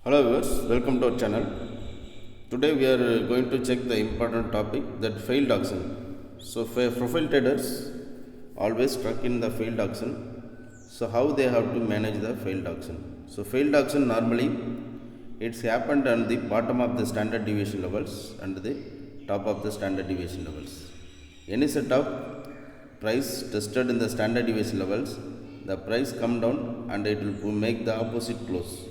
Hello viewers, welcome to our channel. Today we are going to check the important topic that failed auction. So profile traders always stuck in the failed auction. So how they have to manage the failed auction? So failed auction normally it's happened on the bottom of the standard deviation levels and the top of the standard deviation levels. Any set of price tested in the standard deviation levels, the price come down and it will make the opposite close.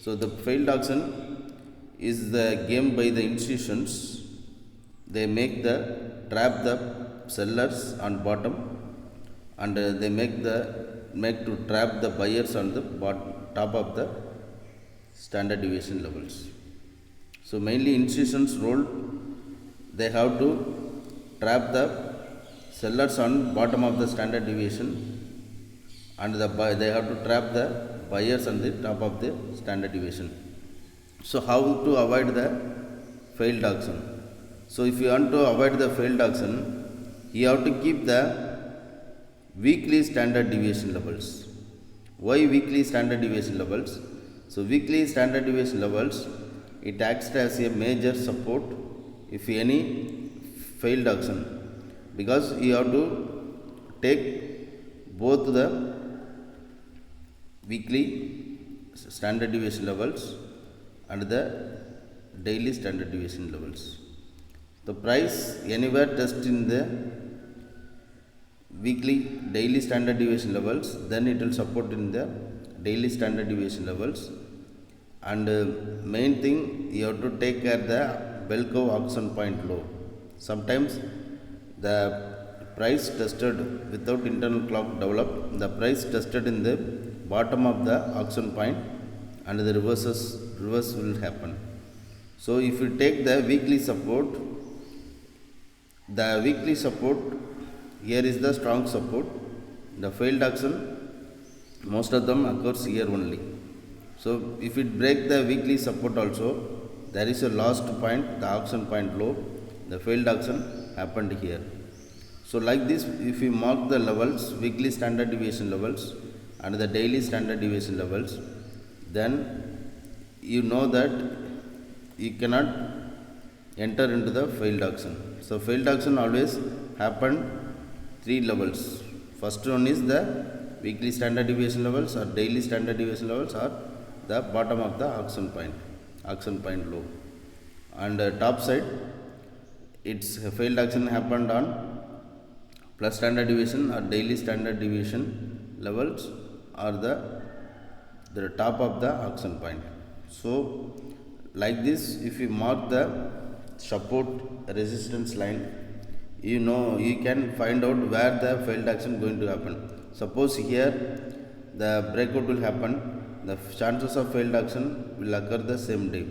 So the failed auction is the game by the institutions. They make the trap the sellers on bottom and they make to trap the buyers on the top of the standard deviation levels. So mainly institutions role, they have to trap the sellers on bottom of the standard deviation and they have to trap the buyers on the top of the standard deviation. So how to avoid the failed auction? So if you want to avoid the failed auction, you have to keep the weekly standard deviation levels. Why weekly standard deviation levels? So weekly standard deviation levels, it acts as a major support if any failed auction, because you have to take both the weekly standard deviation levels and the daily standard deviation levels. The price anywhere test in the weekly daily standard deviation levels, then it will support in the daily standard deviation levels. And main thing, you have to take care the bell curve auction point low. Sometimes the price tested without internal clock developed, the price tested in the bottom of the auction point and the reverse will happen. So if you take the weekly support, here is the strong support. The failed auction, most of them occurs here only. So if it break the weekly support also, there is a last point, the auction point low, the failed auction happened here. So like this, if you mark the levels, weekly standard deviation levels and the daily standard deviation levels, then you know that you cannot enter into the failed auction. So failed auction always happen 3 levels. First one is the weekly standard deviation levels or daily standard deviation levels or the bottom of the auction point low. And top side, it's a failed auction happened on plus standard deviation or daily standard deviation levels or the top of the auction point. So like this, if you mark the support resistance line, you know you can find out where the failed auction going to happen. Suppose here the breakout will happen, the chances of failed auction will occur the same day.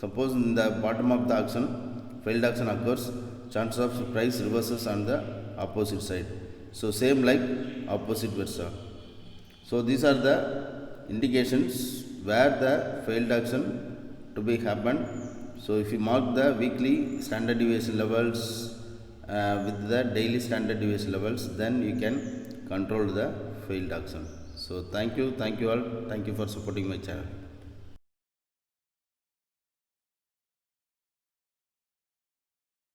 Suppose in the bottom of the auction, failed auction occurs, chance of price reverses on the opposite side. So same like opposite versa. So these are the indications where the failed auction to be happened. So if you mark the weekly standard deviation levels with the daily standard deviation levels, then you can control the failed auction. So thank you all, thank you for supporting my channel.